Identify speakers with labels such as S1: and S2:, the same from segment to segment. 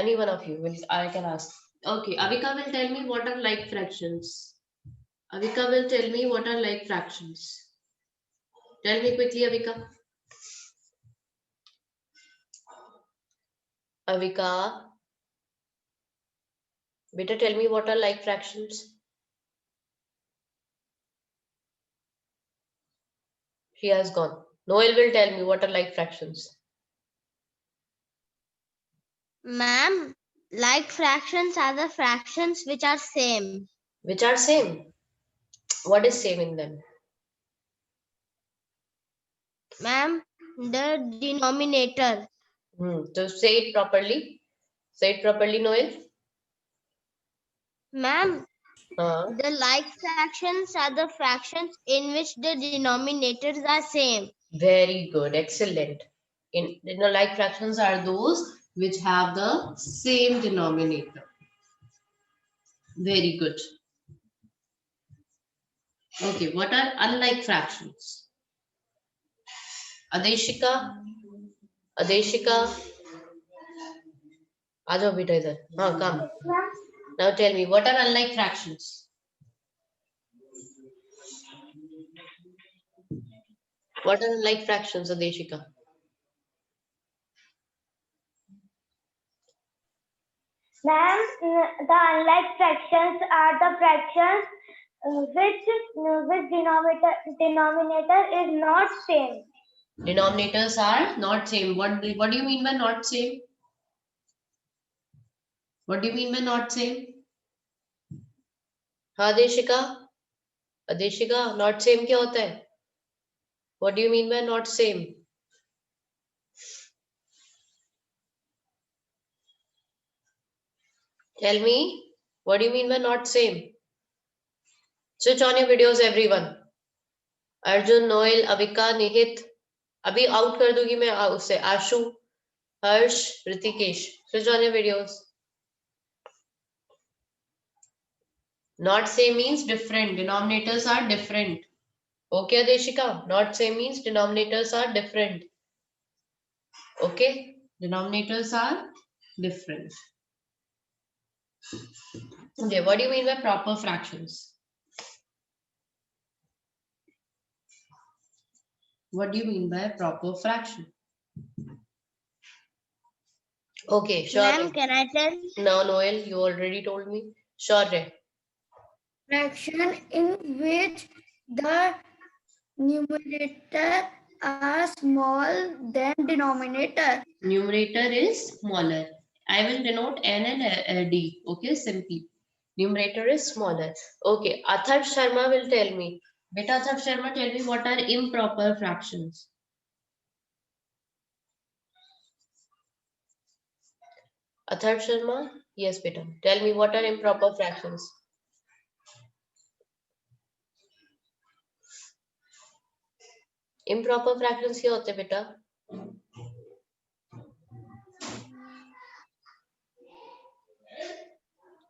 S1: Any one of you will, I can ask. Okay, Avika will tell me what are like fractions. Avika will tell me what are like fractions. Tell me quickly, Avika. Avika, better tell me what are like fractions. She has gone. Noel will tell me what are like fractions.
S2: Ma'am, like fractions are the fractions which are same.
S1: Which are same. What is same in them?
S2: Ma'am, the denominator.
S1: So say it properly. Say it properly, Noel.
S2: Ma'am,
S1: Uh,
S2: the like fractions are the fractions in which the denominators are same.
S1: Very good. Excellent. Like fractions are those which have the same denominator. Very good. Okay, what are unlike fractions? Adeshika, Adeshika, आ जाओ बेटा इधर. हाँ, come. Now tell me, what are unlike fractions? What are unlike fractions, Adeshika?
S3: Ma'am, the unlike fractions are the fractions which denominator is not same.
S1: Denominators are not same. What do you mean by not same? What do you mean by not same? हाँ Adeshika, Adeshika, not same क्या होता है? What do you mean by not same? Tell me, what do you mean by not same? Switch on your videos, everyone. Arjun, Noel, Avika, Nihit. अभी out कर दूंगी मैं उससे. आशु, हर्ष, Rutikesh. Switch on your videos. Not same means different. Denominators are different. Okay, Adeshika? Not same means denominators are different. Okay? Denominators are different. Okay, what do you mean by proper fractions? What do you mean by proper fraction? Okay, sure.
S2: Ma'am, can I tell?
S1: No, Noel, you already told me. Sure.
S3: Fraction in which the numerator are small than denominator.
S1: Numerator is smaller. I will denote n and d. Okay, simply. Numerator is smaller. Okay, Atharv Sharma will tell me. Beta Atharv Sharma, tell me what are improper fractions. Atharv Sharma? Yes, beta. Tell me what are improper fractions. Improper fractions क्या होते बेटा?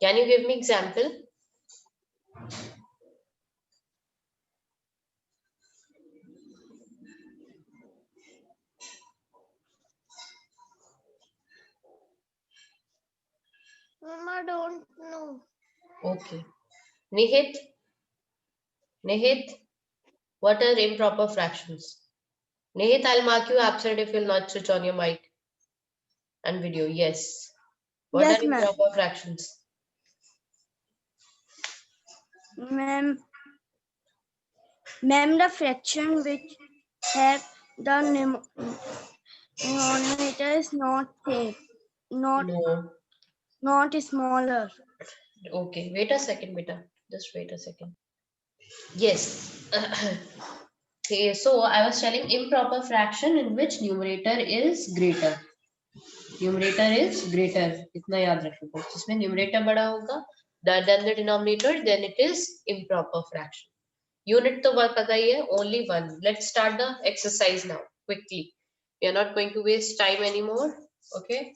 S1: Can you give me example?
S2: Mama don't know.
S1: Okay. Nihit? Nihit? What are improper fractions? Nihit, I'll mark you absent if you'll not switch on your mic and video. Yes. What
S2: Yes,
S1: are
S2: ma'am.
S1: improper fractions?
S2: Ma'am, the fraction which have the denominator is not same,
S1: No.
S2: not smaller.
S1: Okay. Wait a second, beta. Just wait a second. Yes. Okay, so I was telling improper fraction in which numerator is greater. Numerator is greater. इतना याद रखो. जिसमें numerator बड़ा होगा, than the denominator, then it is improper fraction. Unit तो पता ही है, only one. Let's start the exercise now quickly. We are not going to waste time anymore. Okay.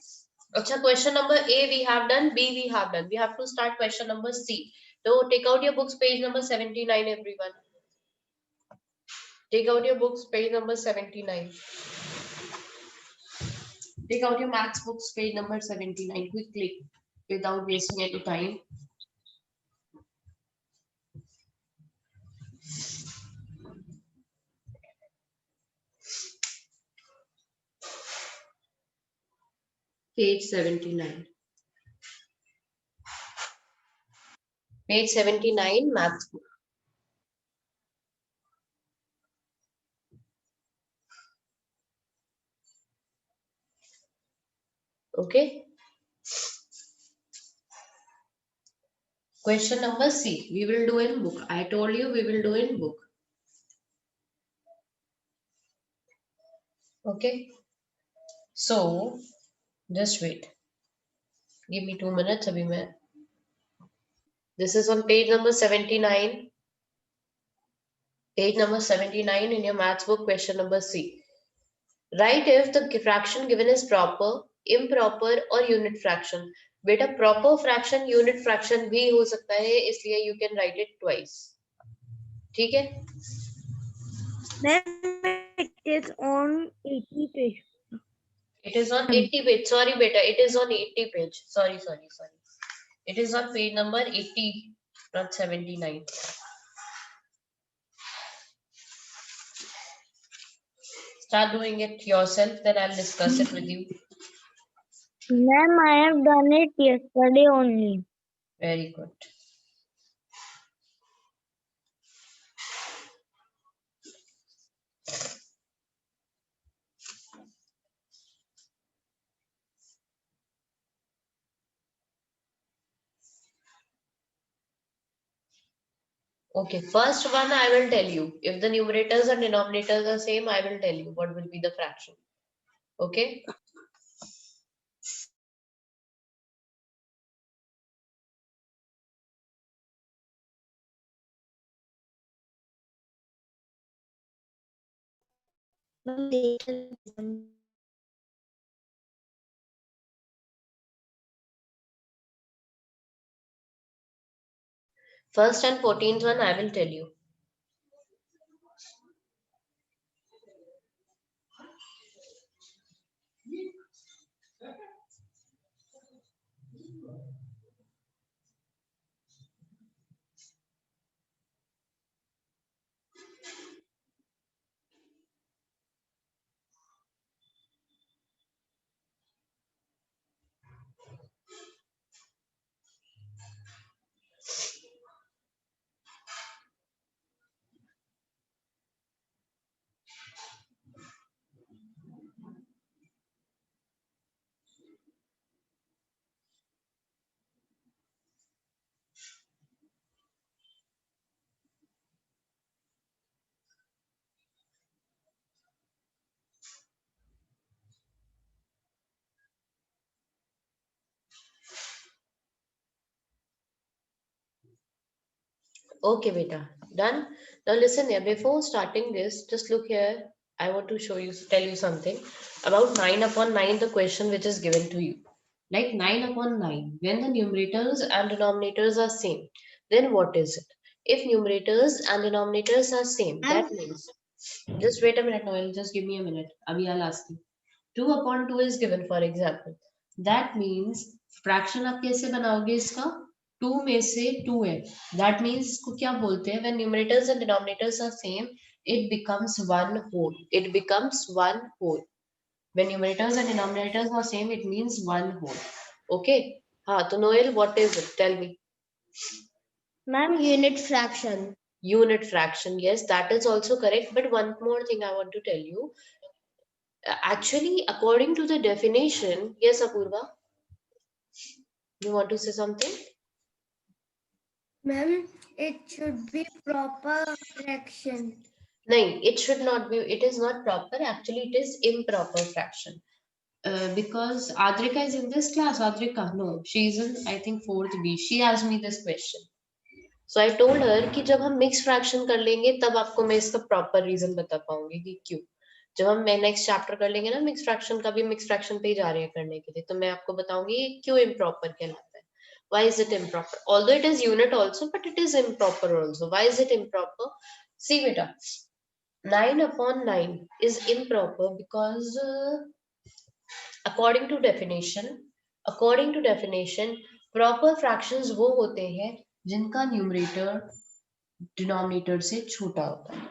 S1: अच्छा, question number A we have done, B we have done. We have to start question number C. So take out your books, page number 79, everyone. Take out your books, page number 79. Take out your maths books, page number 79, quickly, without wasting any time. Page 79. Page 79, maths book. Okay. Question number C. We will do in book. I told you we will do in book. Okay. So, just wait. Give me 2 minutes. Abhi main. This is on page number 79. Page number 79 in your maths book, question number C. Write if the fraction given is proper, improper or unit fraction. बेटा proper fraction, unit fraction भी हो सकता है, इसलिए you can write it twice. ठीक है?
S3: Ma'am, it is on 80 page.
S1: It is on 80 page. Sorry, beta. It is on 80 page. Sorry. It is on page number 80, not 79. Start doing it yourself, then I'll discuss it with you.
S3: Ma'am, I have done it yesterday only.
S1: Very good. Okay, first one I will tell you. If the numerators and denominators are same, I will tell you what will be the fraction. Okay. First and 14th one I will tell you. Okay, beta. Done. Now listen here. Before starting this, just look here. I want to tell you something about 9 upon 9, the question which is given to you. Like 9 upon 9, when the numerators and denominators are same, then what is it? If numerators and denominators are same, that means, just wait a minute, Noel, just give me a minute. Abhi I'll ask you. 2 upon 2 is given, for example. That means, fraction आप कैसे बनाओगे इसका? 2 में से 2 है. That means इसको क्या बोलते हैं? When numerators and denominators are same, it becomes one whole. It becomes one whole. When numerators and denominators are same, it means one whole. Okay? हाँ, तो Noel, what is it? Tell me.
S2: Ma'am, unit fraction.
S1: Unit fraction, yes, that is also correct. But one more thing I want to tell you. Actually, according to the definition, yes, Apurva, you want to say something?
S3: Ma'am, it should be proper fraction.
S1: No, it should not be. It is not proper. Actually, it is improper fraction. Because Adrika is in this class. Adrika, no, she is in, I think, 4th B. She asked me this question. So I told her कि जब हम mixed fraction कर लेंगे तब आपको मैं इसका proper reason बता पाऊंगी कि क्यों. जब हम next chapter कर लेंगे ना mixed fraction का भी mixed fraction पे ही जा रहे हैं करने के लिए, तो मैं आपको बताऊंगी क्यों improper कहलाता है. Why is it improper? Although it is unit also, but it is improper also. Why is it improper? See beta, 9 upon 9 is improper because according to definition proper fractions वो होते हैं जिनका न्यूमरेटर डिनोमिनेटर से छोटा होता है.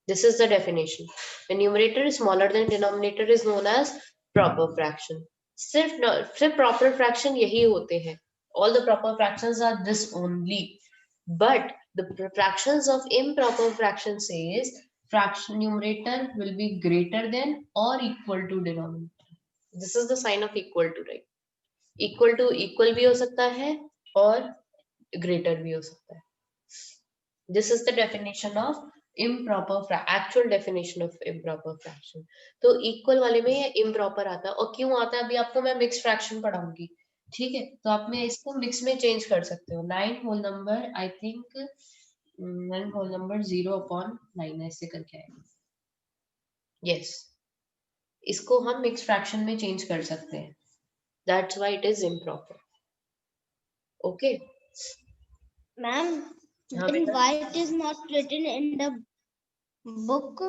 S1: This is the definition. When numerator is smaller than denominator is known as proper fraction. सिर्फ proper fraction यही होते हैं. All the proper fractions are this only. But the fractions of improper fraction says fraction numerator will be greater than or equal to denominator. This is the sign of equal to, right? Equal to equal भी हो सकता है और greater भी हो सकता है. This is the definition of actual definition of improper fraction. तो equal वाले में ये improper आता है. और क्यों आता है अभी आपको मैं mixed fraction पढ़ाऊंगी. ठीक है, तो आप में इसको mix में change कर सकते हो. 9 whole number I think 9 whole number 0/9 ऐसे करके आएगा. Yes, इसको हम mixed fraction में change कर सकते हैं. That's why it is improper. Okay.
S2: Ma'am,
S1: हाँ
S2: then
S1: बेटा.
S2: why it is not written in the book?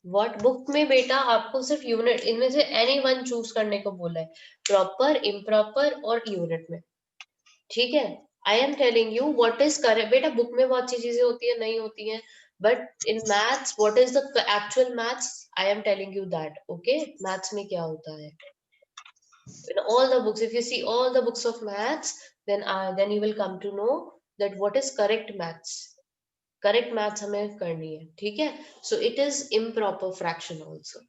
S1: What book में बेटा आपको सिर्फ यूनिट इनमें से एनी वन चूज करने को बोला है. प्रॉपर, इम्प्रॉपर और यूनिट में. ठीक है, I am telling you what is correct. बेटा बुक में बहुत सी चीजें होती है नहीं होती हैं, but in maths what is the actual maths, I am telling you that. Okay, maths में क्या होता है. In all the books, if you see all the books of maths, then you will come to know that what is correct maths. Correct maths हमें करनी है. ठीक है, so it is improper fraction also.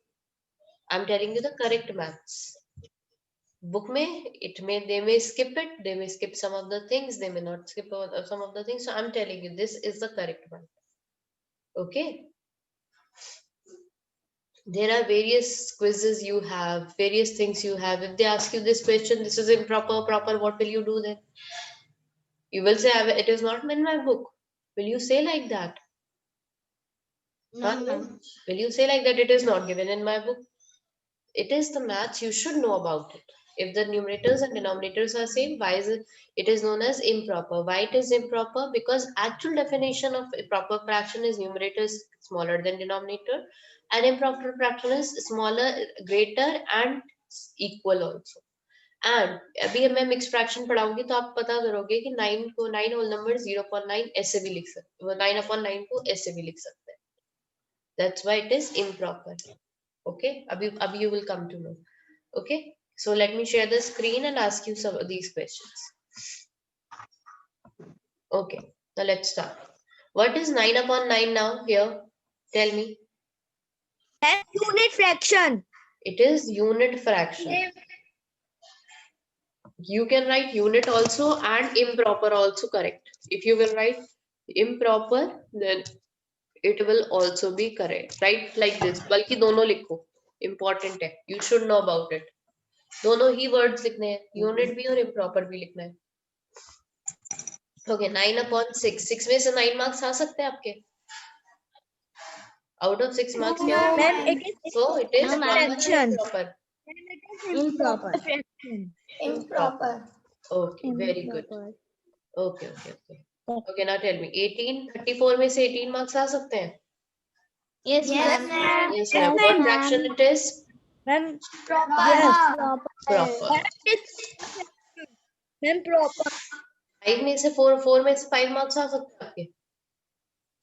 S1: I'm telling you the correct maths. Book में they may skip it, they may skip some of the things, they may not skip some of the things. So I'm telling you this is the correct one. Okay. There are various quizzes you have, various things you have. If they ask you this question, this is improper, proper, what will you do then? You will say, it is not in my book. Will you say like that?
S2: No,
S1: Huh?
S2: ma'am.
S1: Will you say like that it is not given in my book? It is the maths, you should know about it. If the numerators and denominators are same, why is it is known as improper? Why it is improper? Because actual definition of proper fraction is numerator is smaller than denominator, and improper fraction is smaller, greater and equal also. And अभी मैं mix fraction पढ़ाऊंगी तो आप पता करोगे कि 9 को 9 whole number 0.9 ऐसे भी लिख सकते हैं, 9/9 को ऐसे भी लिख सकते हैं. That's why it is improper. Okay, abhi you will come to know. Okay, so let me share the screen and ask you some of these questions. Okay, now let's start. What is 9/9 now here? Tell me.
S3: Unit fraction.
S1: It is unit fraction. You can write unit also and improper also correct. If you will write improper, then it will also be correct. Write like this. बल्कि दोनों लिखो. Important है. You should know about it. दोनों ही words लिखने हैं. Unit भी और improper भी लिखना है. Okay, 9/6. 6 में से 9 marks आ सकते हैं आपके? Out of 6 marks,
S3: No, ma'am, it is
S1: so it is
S2: No, ma'am.
S1: proper or improper.
S2: Improper.
S3: Improper.
S1: Okay, very good. Okay. Okay, now tell me, 18, 34 में से 18 marks आ सकते हैं?
S2: Yes,
S3: Yes,
S2: ma'am.
S3: ma'am.
S1: Yes, ma'am. What fraction it is?
S3: Ma'am,
S1: Proper.
S3: Ma'am, proper.
S1: 5 में से 4 में से 5 marks आ सकते हैं आपके?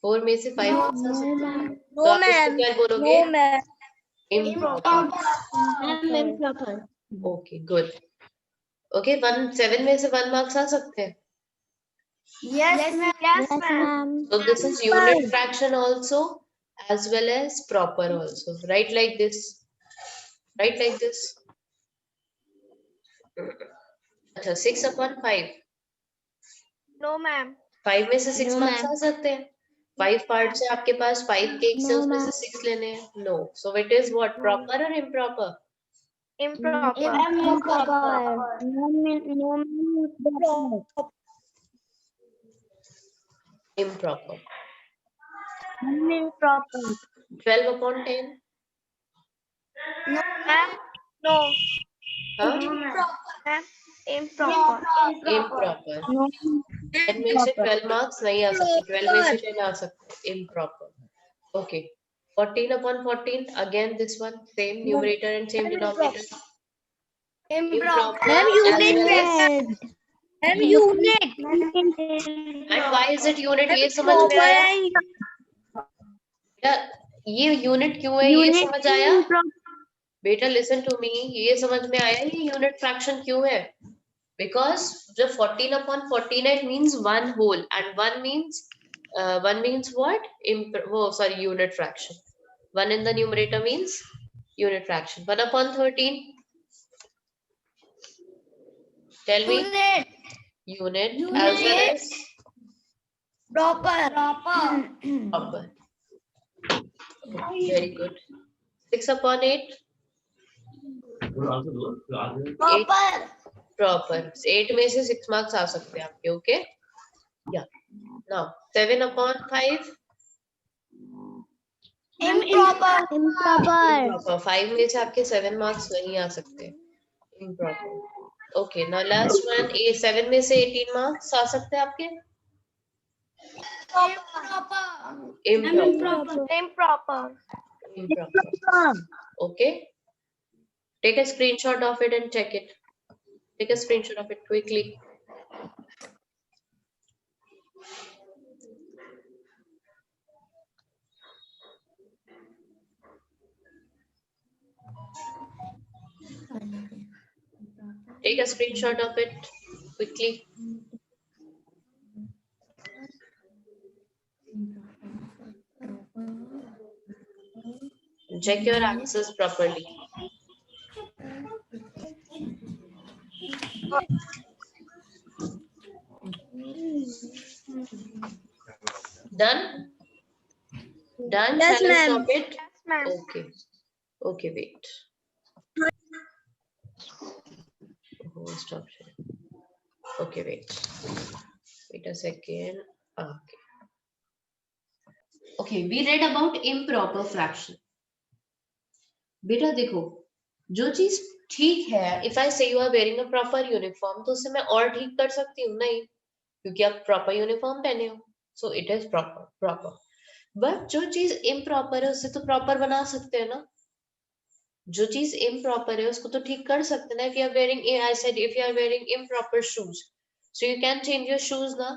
S1: 4 में से 5 marks आ सकते हैं? तो
S3: No,
S1: आप इसको
S3: ma'am.
S1: क्या बोलोगे?
S3: No, ma'am.
S1: Improper.
S2: Ma'am, improper.
S1: Okay, good. Okay, 7 में से 1 marks आ सकते हैं?
S3: Yes, ma'am. Yes, ma'am.
S1: So this is unit fraction also as well as proper also. Write like this. Write like this. अच्छा, 6/5.
S3: No, ma'am.
S1: 5 में से 6
S2: No,
S1: marks
S2: ma'am.
S1: आ सकते हैं? 5 parts है आपके पास, 5 cakes है,
S2: No,
S1: उसमें
S2: ma'am.
S1: से 6 लेने हैं. No. So it is what? Proper or improper?
S3: Improper.
S1: Improper.
S3: Improper.
S1: 12/10.
S3: No, ma'am. No.
S1: Huh?
S3: Ma'am. Improper.
S1: Improper.
S3: No.
S1: 10 में से 12 marks नहीं आ सकते. 12 में से 10 आ सकते. Improper. Okay. 14/14. Again, this one same numerator and same denominator. improper
S2: Ma'am,
S1: as
S2: unit
S1: well as,
S2: Ma'am, unit.
S1: and why is it unit, ये समझ में आया? बेटा ये यूनिट क्यों है, ये समझ आया? बेटा लिसन टू मी, ये समझ में आया ये यूनिट फ्रैक्शन क्यों है? बिकॉज जब 14/49 means one whole, and one means what, वो sorry unit fraction. One in the numerator means unit fraction. 1/13. Tell me. Unit as well as proper. Very good. 6/8. Proper. 8 में से 6 marks आ सकते हैं आपके. Okay. Yeah. Now 7/5.
S2: Improper.
S1: 5 में से आपके 7 marks नहीं आ सकते. Improper. Okay. Now last one. 7 में से 18 marks आ सकते हैं आपके. Improper. Okay. Take a screenshot of it and check it. Take a screenshot of it quickly. Take a screenshot of it quickly. Check your answers properly. Done? Done?
S2: Yes,
S1: Shall I
S2: ma'am.
S1: stop it?
S2: Yes, ma'am.
S1: Okay. Okay, wait. Oh, stop sharing. Okay, wait. Wait a second. Okay. Okay, we read about improper fraction. बेटा देखो, जो चीज ठीक है, if I say you are wearing a proper uniform, तो उसे मैं और ठीक कर सकती हूँ नहीं, क्योंकि आप proper uniform पहने हो, so it is proper. But जो चीज improper है उसे तो proper बना सकते हैं ना. जो चीज improper है उसको तो ठीक कर सकते हैं ना. If you are wearing, I said if you are wearing improper shoes, so you can change your shoes ना.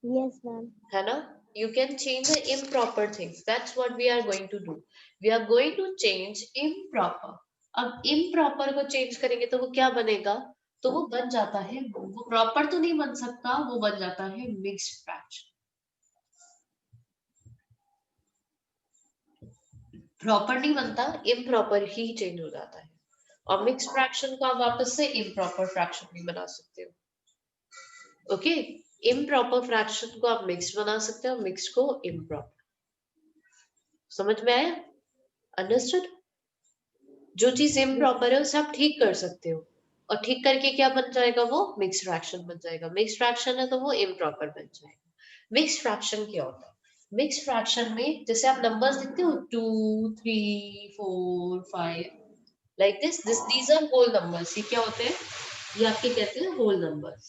S2: Yes, ma'am.
S1: है ना? You can change the improper things. That's what we are going to do. We are going to change improper. अब improper को change करेंगे तो वो क्या बनेगा? तो वो बन जाता है, वो proper तो नहीं बन सकता, वो बन जाता है mixed fraction. Proper नहीं बनता, improper ही change हो जाता है. और mixed fraction को आप वापस से improper fraction भी बना सकते हो. Okay? Improper fraction को आप mixed बना सकते हो, mixed को improper. समझ में आया? Understood? जो चीज improper है उसे आप ठीक कर सकते हो, और ठीक करके क्या बन जाएगा? वो mixed fraction बन जाएगा. mixed fraction है तो वो improper बन जाएगा. mixed fraction क्या होता है? mixed fraction में जैसे आप numbers देखते हो 2, 3, 4, 5 like this, these are whole numbers. ये क्या होते हैं? ये आपके कहते हैं whole numbers.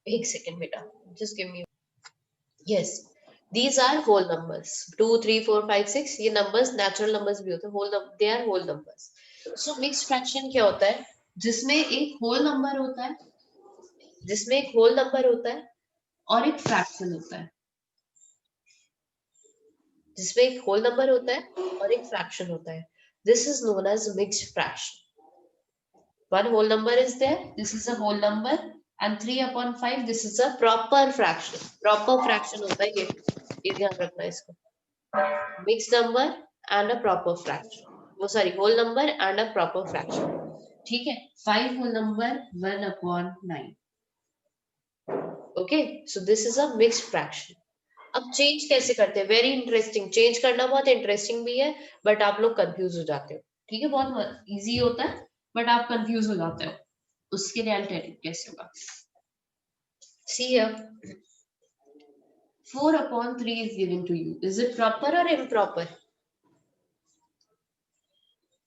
S1: एक सेकेंड बेटा, just give me. Yes, these are whole numbers. 2, 3, 4, 5, 6. ये numbers natural numbers भी होते हैं. They are whole numbers. So mixed fraction क्या होता है? जिसमें एक whole number होता है, जिसमें एक whole number होता है और एक fraction होता है. जिसमें एक whole number होता है और एक fraction होता है. This is known as mixed fraction. One whole number is there. This is a whole number. And 3/5, this is a proper fraction. Proper fraction होता है ये ध्यान रखना इसको. Mixed number and a proper fraction. वो sorry, whole number and a proper fraction. ठीक है? 5 whole number 1/9. Okay, so this is a mixed fraction. अब change कैसे करते हैं? Very interesting. Change करना बहुत interesting भी है, but आप लोग confuse हो जाते हो. ठीक है? बहुत easy होता है, but आप confuse हो जाते हो. उसके लिए अल्टरनेटिव कैसे होगा? See here, 4/3 is given to you. Is it proper or improper?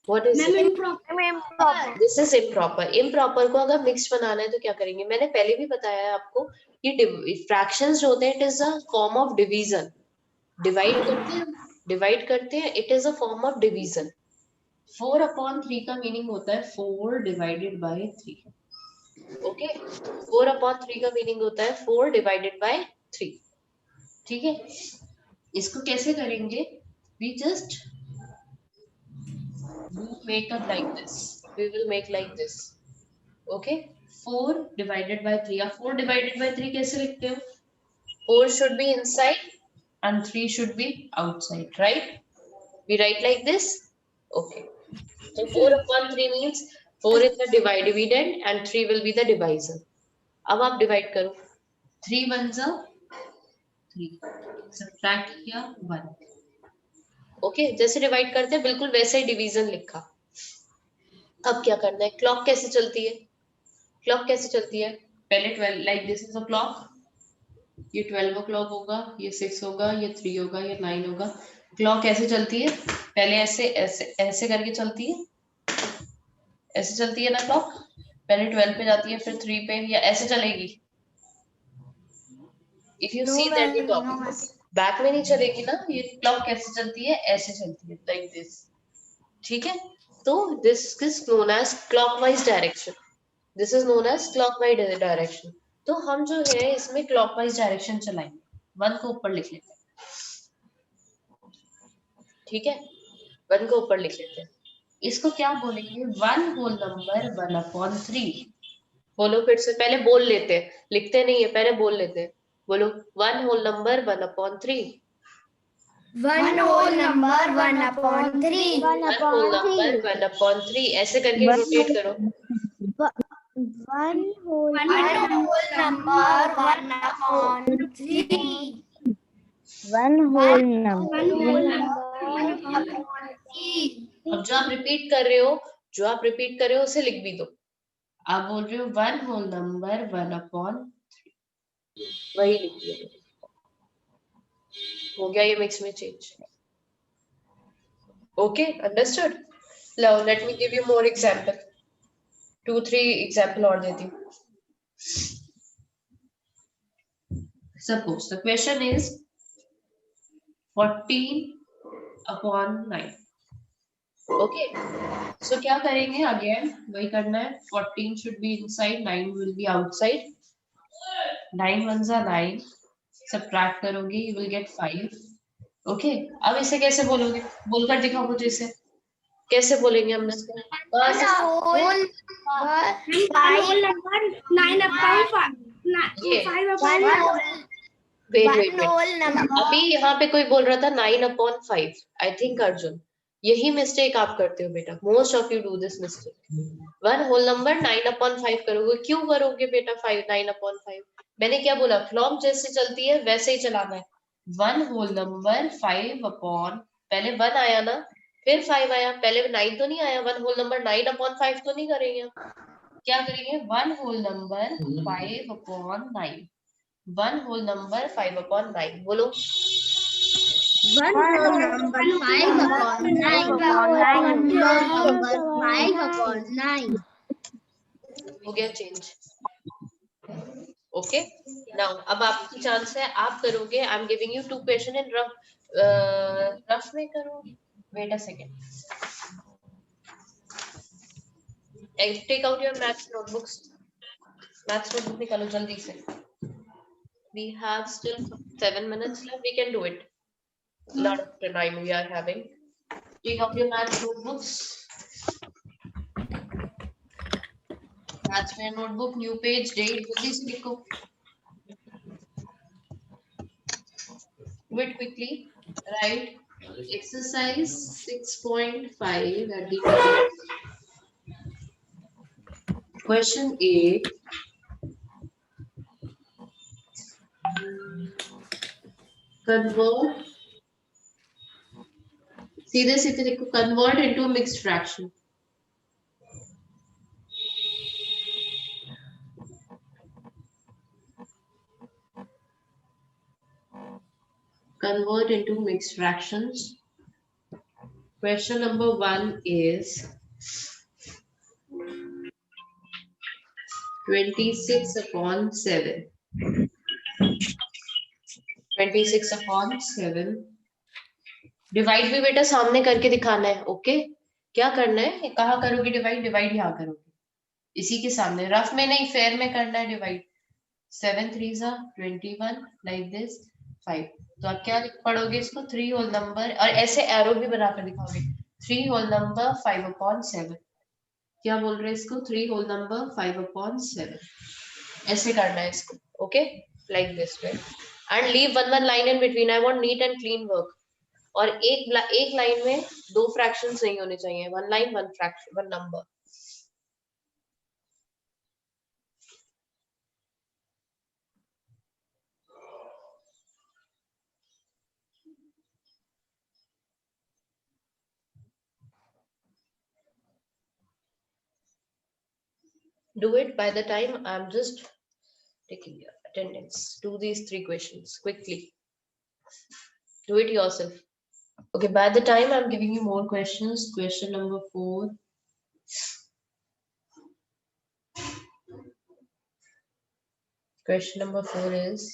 S1: What is it?
S2: Improper.
S1: This is improper. Improper को अगर mixed बनाना है तो क्या करेंगे? मैंने पहले भी बताया है आपको कि fractions जो होते हैं, it is a form of division. Divide करते हैं डिवाइड करते हैं, it is a form of division. 4/3 का मीनिंग होता है 4 डिवाइडेड बाय 3। ओके, 4/3 का मीनिंग होता है 4 डिवाइडेड बाय 3। ठीक है, इसको कैसे करेंगे? We just make up like this, we will make like this। okay, 4 divided by 3 या 4 divided by 3 कैसे लिखते हो? 4 should be inside and 3 should be outside, right? We write like this। okay, so 4/3 means 4 is the dividend and 3 will be the divisor। अब आप divide करो, 3 1s are 3, subtract किया 1। Okay, जैसे divide करते हैं बिल्कुल वैसे ही डिवीजन लिखा। अब क्या करना है? क्लॉक कैसे चलती है? क्लॉक कैसे चलती है? पहले 12 like this is a clock, ये 12 o'clock होगा, ये 6 होगा, ये 3 होगा, ये 9 होगा। क्लॉक कैसे चलती है? पहले ऐसे ऐसे ऐसे करके चलती है, ऐसे चलती है ना क्लॉक। पहले 12 पे जाती है, फिर 3 पे, या ऐसे चलेगी? If you see that the clock back में नहीं चलेगी ना। ये क्लॉक कैसे चलती है? ऐसे चलती है, लाइक दिस। ठीक है, तो this is known as clockwise direction. This is known as clockwise direction. तो हम जो है इसमें क्लॉकवाइज डायरेक्शन चलाएंगे। 1 को ऊपर लिख लेते हैं। ठीक है, 1 को ऊपर लिख लेते हैं। इसको क्या बोलेंगे? 1 होल नंबर 1/3। बोलो फिर से, पहले बोल लेते हैं, लिखते नहीं है, पहले बोल लेते हैं। बोलो 1 whole number 1/3।
S4: 1 whole number 1/3।
S1: 1 whole number 1/3 ऐसे करके रोटेट करो।
S3: 1 whole
S4: 1 whole number 1/3।
S3: 1 whole number
S4: 1/3।
S1: अब जो आप रिपीट कर रहे हो उसे लिख भी दो। आप बोल रहे हो 1 होल नंबर 1/3, वही लिख दिया। हो गया ये मिक्स में change. Okay, understood. Now let me give you more example, 2-3 example और देती हूँ। Suppose the question is 14/9। Okay, so क्या करेंगे? अगेन वही करना है। 14 should be inside, 9 will be outside। 9 1s are 9, subtract करोगे you will get 5। ओके, अब इसे कैसे बोलोगे? बोलकर दिखाओ मुझे इसे, कैसे बोलेंगे हम इसको?
S4: whole number 9/5।
S1: ये वेट अभी यहाँ पे कोई बोल रहा था 9/5। आई थिंक अर्जुन, यही मिस्टेक आप करते हो बेटा। Most of you do this mistake. 1 whole number 9/5 करोगे। क्यों करोगे बेटा 9/5? मैंने क्या बोला? क्लॉक जैसे चलती है वैसे ही चलाना है। 1 होल नंबर 5 पहले 1 आया ना, फिर 5 आया, पहले 9 तो नहीं आया। 1 होल नंबर 9/5 तो नहीं करेंगे। क्या करेंगे? 1 होल नंबर 5/9। 1 whole number 5/9। बोलो
S2: 1 whole number 5/9।
S1: हो गया चेंज। ओके, नाउ अब आपकी चांस है, आप करोगे। I am giving you 2 question in rough में करो। Wait a second, take out your maths notebooks. Maths notebook निकालो जल्दी से। We have still 7 minutes left. We can do it. Lot of time we are having. Take out your math notebooks. Maths में notebook, new page, date, जल्दी से लिखो। Do it quickly. Write exercise 6.5 at the top. Question 8. Convert. सीधे सीधे लिखो, convert into a mixed fraction. Convert into mixed fractions. Question number 1 is 26/7. 26/7 divide भी बेटा सामने करके दिखाना है, ओके? क्या करना है, कहाँ करोगे डिवाइड? डिवाइड यहाँ करोगे, इसी के सामने, रफ में नहीं, फेयर में करना है डिवाइड। 7 3 21 like this 5। तो आप क्या पढ़ोगे इसको? 3 होल नंबर, और ऐसे एरो भी बनाकर दिखाओगे, 3 होल नंबर 5/7। क्या बोल रहे हैं इसको? 3 होल नंबर 5/7, ऐसे करना है इसको, okay? Like this way, and leave one line in between. I want neat and clean work. और एक लाइन में दो फ्रैक्शंस नहीं होने चाहिए, one line one fraction one number. Do it by the time I'm just taking your attendance. Do these 3 questions quickly. Do it yourself. Okay, by the time I'm giving you more questions, question number 4. Question number 4 is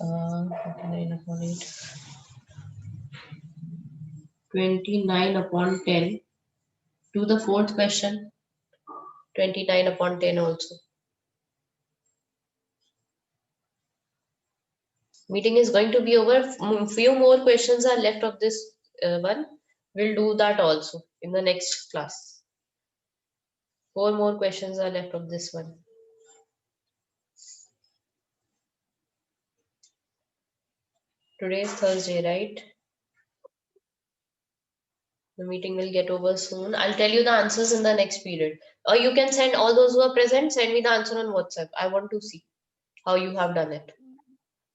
S1: 9/8. 29/10. Do the fourth question. 29/10 also. Meeting is going to be over. Few more questions are left of this one. We'll do that also in the next class. 4 more questions are left of this one. Today is Thursday, right? The meeting will get over soon. I'll tell you the answers in the next period. Or you can send all those who are present, send me the answer on WhatsApp. I want to see how you have done it.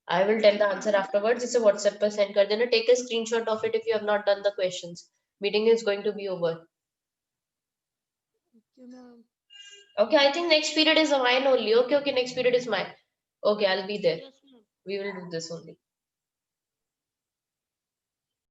S1: I will tell the answer afterwards. It's a WhatsApp per send kar dena. Take a screenshot of it if you have not done the questions. Meeting is going to be over. Okay, I think next period is mine only. Okay, next period is mine. Okay, I'll be there. We will do this only.